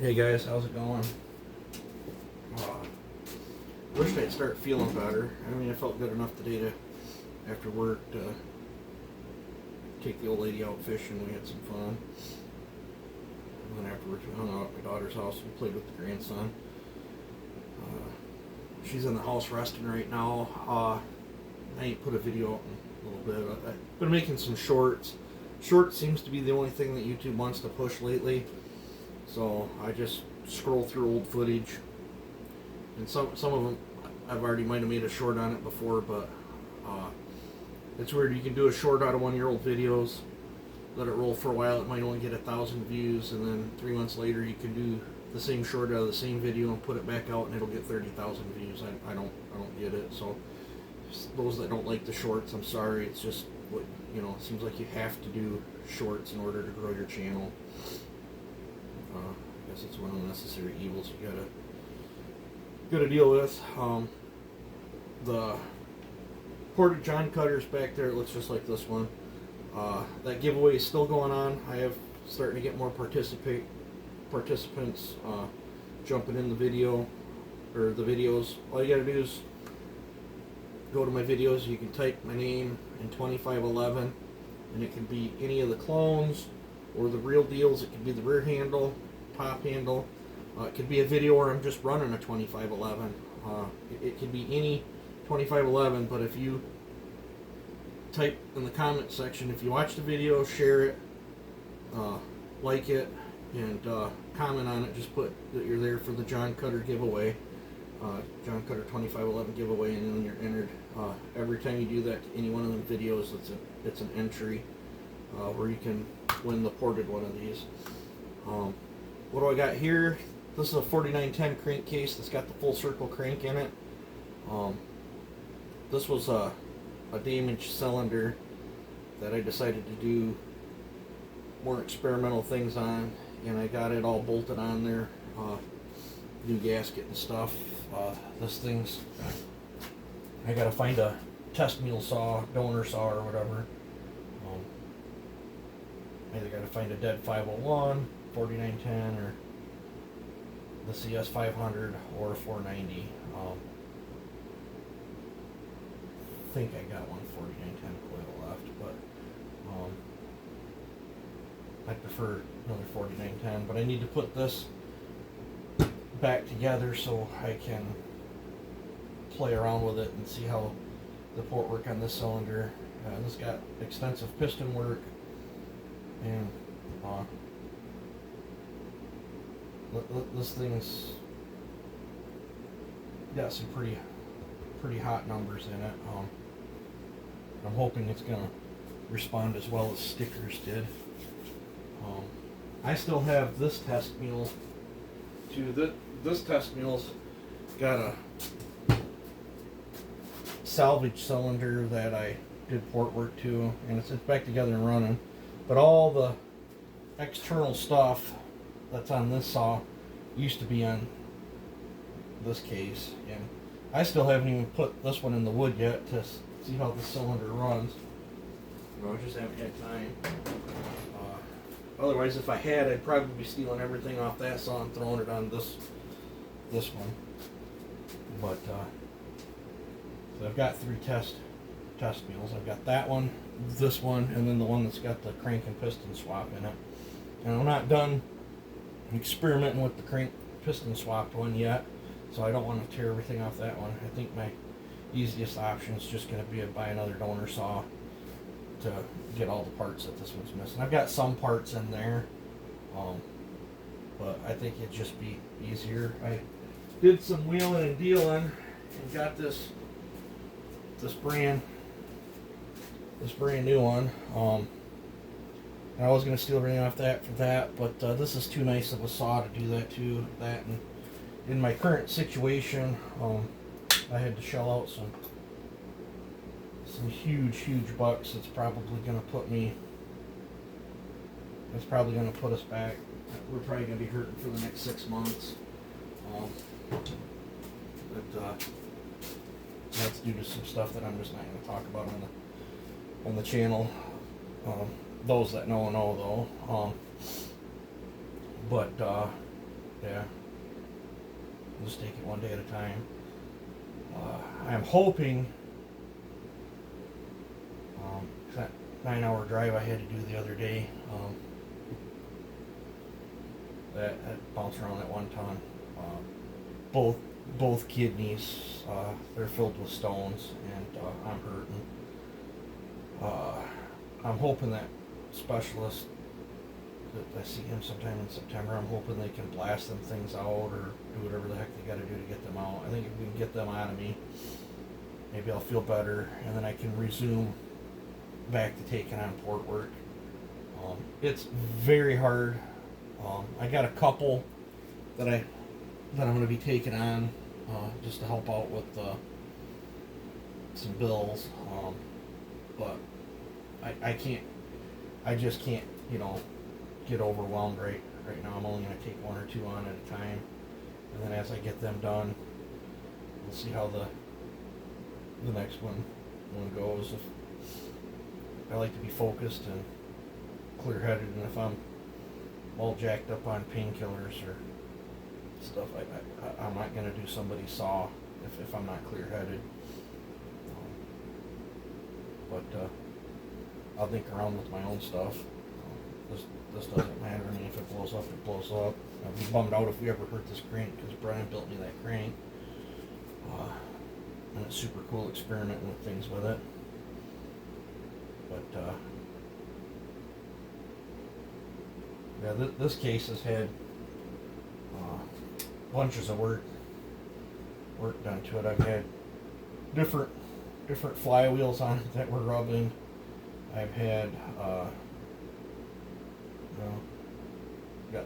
Hey guys, how's it going? Wished I'd start feeling better. I mean, I felt good enough today to, after work, to take the old lady out fishing. We had some fun. And then afterwards, we hung out at my daughter's house and played with the grandson. She's in the house resting right now. I ain't put a video out in a little bit. I've been making some shorts. Short seems to be the only thing that YouTube wants to push lately. So I just scroll through old footage. And some of them I've already might have made a short on it before, but it's weird. You can do a short out of 1 year old videos, let it roll for a while. It might only get 1,000 views, and then 3 months later you can do the same short out of the same video and put it back out, and it'll get 30,000 views. I don't get it. So those that don't like the shorts, I'm sorry. It's just what it seems like you have to do shorts in order to grow your channel. I guess it's one of the necessary evils you gotta deal with. The ported John Cutters back there, it looks just like this one. That giveaway is still going on. I have starting to get more participants jumping in the video or the videos. All you gotta do is go to my videos. You can type my name in 2511, and it can be any of the clones or the real deals. It can be the rear handle, top handle. It could be a video where I'm just running a 2511. It could be any 2511, but if you type in the comment section, if you watch the video, share it, like it, and comment on it, just put that you're there for the John Cutter giveaway, John Cutter 2511 giveaway, and then you're entered. Every time you do that to any one of them videos, it's an entry where you can win the ported one of these. What do I got here? This is a 4910 crankcase that's got the full circle crank in it. This was a damaged cylinder that I decided to do more experimental things on, and I got it all bolted on there, new gasket and stuff. This thing's, I gotta find a test mule saw, donor saw, or whatever. Either gotta find a dead 501, 4910, or the CS 500 or 490. I think I got one 4910 coil left, but I prefer another 4910. But I need to put this back together so I can play around with it and see how the port work on this cylinder. This got extensive piston work, and this thing's got some pretty hot numbers in it. I'm hoping it's gonna respond as well as stickers did. I still have this test mule too. This test mule's got a salvage cylinder that I did port work to, and it's back together and running. But all the external stuff that's on this saw used to be on this case, and I still haven't even put this one in the wood yet to see how the cylinder runs. I just haven't had time. Otherwise, if I had, I'd probably be stealing everything off that saw and throwing it on this one. But so I've got 3 test mules. I've got that one, this one, and then the one that's got the crank and piston swap in it. And I'm not done experimenting with the crank piston swapped one yet, so I don't want to tear everything off that one. I think my easiest option is just going to be to buy another donor saw to get all the parts that this one's missing. I've got some parts in there, but I think it'd just be easier. I did some wheeling and dealing and got this brand new one. And I was going to steal everything off that for that, but this is too nice of a saw to do that to. And in my current situation, I had to shell out some huge bucks. It's probably going to put us back. We're probably going to be hurting for the next 6 months. But that's due to some stuff that I'm just not going to talk about on the channel. Those that know though. But yeah, we'll just take it one day at a time. I'm hoping, that 9-hour drive I had to do the other day, that bounced around that 1 ton. Both kidneys, they're filled with stones, and I'm hurting. I'm hoping that specialist, that I see him sometime in September, I'm hoping they can blast them things out or do whatever the heck they got to do to get them out. I think if we can get them out of me, maybe I'll feel better, and then I can resume back to taking on port work. It's very hard. I got a couple that I'm going to be taking on, just to help out with some bills. But I just can't, get overwhelmed right now. I'm only going to take 1 or 2 on at a time, and then as I get them done, we'll see how the next one goes. If I like to be focused and clear-headed, and if I'm all jacked up on painkillers or stuff, I'm not going to do somebody's saw if I'm not clear-headed. But I'll think around with my own stuff. This doesn't matter. I mean, if it blows up, it blows up. I'd be bummed out if we ever hurt this crank, because Brian built me that crank. And it's super cool experimenting with things with it. But yeah, this case has had bunches of work done to it. I've had different flywheels on it that we're rubbing. I've had got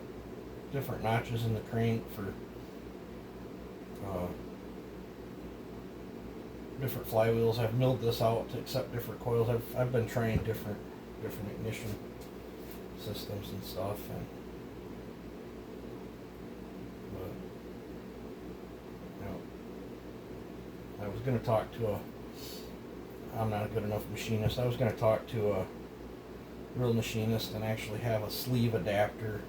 different notches in the crank for different flywheels. I've milled this out to accept different coils. I've been trying different ignition systems and stuff, and I was going to talk to I'm not a good enough machinist. I was going to talk to a real machinist and actually have a sleeve adapter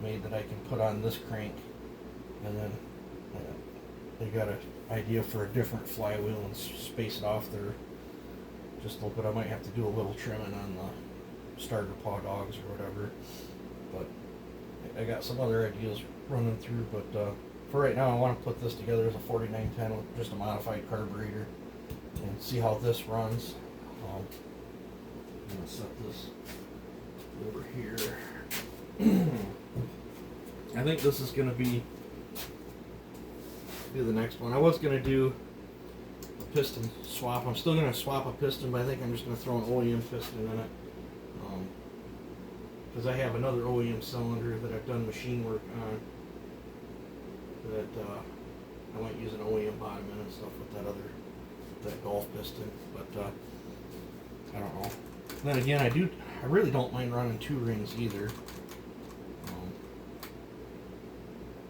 made that I can put on this crank, and then they got an idea for a different flywheel and space it off there just a little bit. I might have to do a little trimming on the starter paw dogs or whatever, but I got some other ideas running through. But for right now, I want to put this together as a 4910 with just a modified carburetor and see how this runs. I'm going to set this over here. I think this is going to be the next one. I was going to do a piston swap. I'm still going to swap a piston, but I think I'm just going to throw an OEM piston in it, because I have another OEM cylinder that I've done machine work on that I might use an OEM bottom in and stuff with that Golf piston, but I don't know. Then again, I really don't mind running 2 rings either.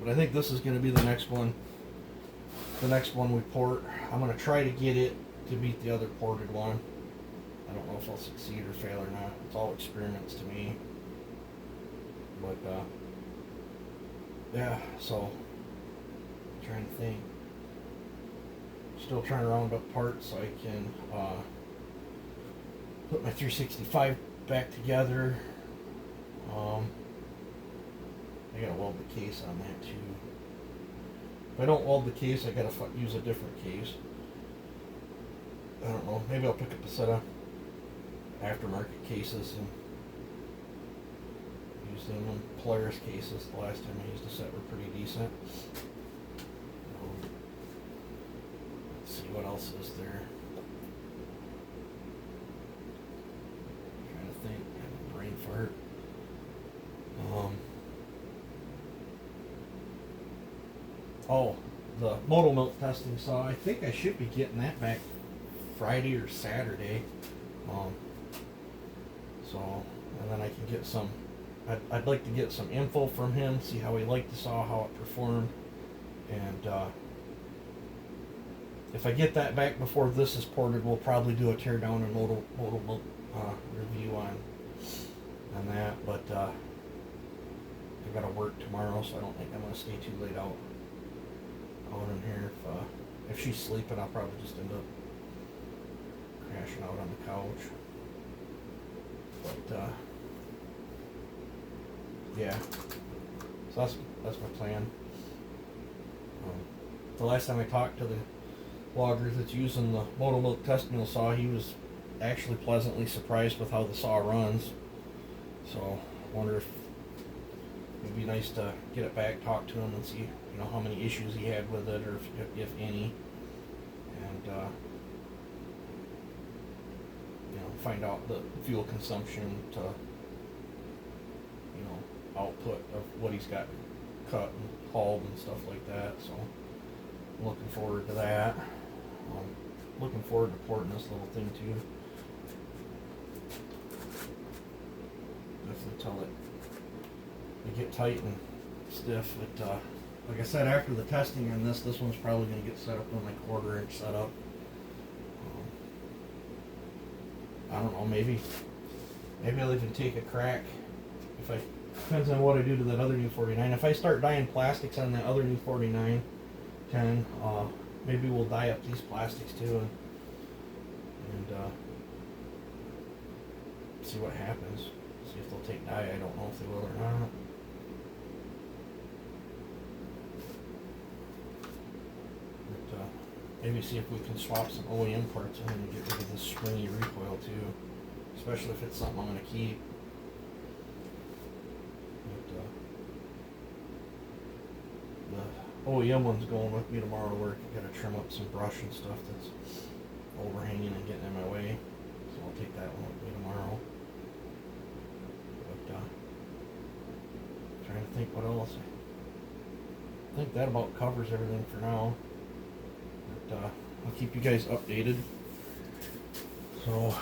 But I think this is going to be the next one. The next one we port. I'm going to try to get it to beat the other ported one. I don't know if I'll succeed or fail or not. It's all experiments to me. But yeah, so I'm trying to think. Still trying to round up parts so I can put my 365 back together. I gotta weld the case on that too. If I don't weld the case, I gotta use a different case. I don't know. Maybe I'll pick up a set of aftermarket cases and use them in Polaris cases. The last time I used a set were pretty decent. Let's see what else is there. I'm trying to think. I have a brain fart. Oh, the Moto Milk testing saw. I think I should be getting that back Friday or Saturday. So, and then I can get some. I'd like to get some info from him, see how he liked the saw, how it performed, and if I get that back before this is ported, we'll probably do a teardown and Moto Milk review on that. But I gotta work tomorrow, so I don't think I'm gonna stay too late out in here. If she's sleeping, I'll probably just end up crashing out on the couch. But yeah, so that's my plan. The last time I talked to the logger that's using the Moto Milk test mill saw, he was actually pleasantly surprised with how the saw runs. So I wonder if it'd be nice to get it back, talk to him, and see how many issues he had with it, or if any, and find out the fuel consumption to output of what he's got cut and hauled and stuff like that. So I'm looking forward to that. Looking forward to porting this little thing too. Definitely tell it to get tight and stiff. But like I said, after the testing on this one's probably going to get set up on my 1/4 inch setup. I don't know, maybe I'll even take a crack if I, depends on what I do to that other new 49. If I start dyeing plastics on that other new 4910, maybe we'll dye up these plastics too and see what happens. See if they'll take dye. I don't know if they will or not. But maybe see if we can swap some OEM parts in and get rid of this springy recoil too, especially if it's something I'm going to keep. But the OEM one's going with me tomorrow to work. I got to trim up some brush and stuff that's overhanging and getting in my way, so I'll take that one with me tomorrow. But trying to think what else. I think that about covers everything for now. But I'll keep you guys updated. So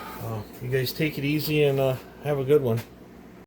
you guys take it easy and have a good one.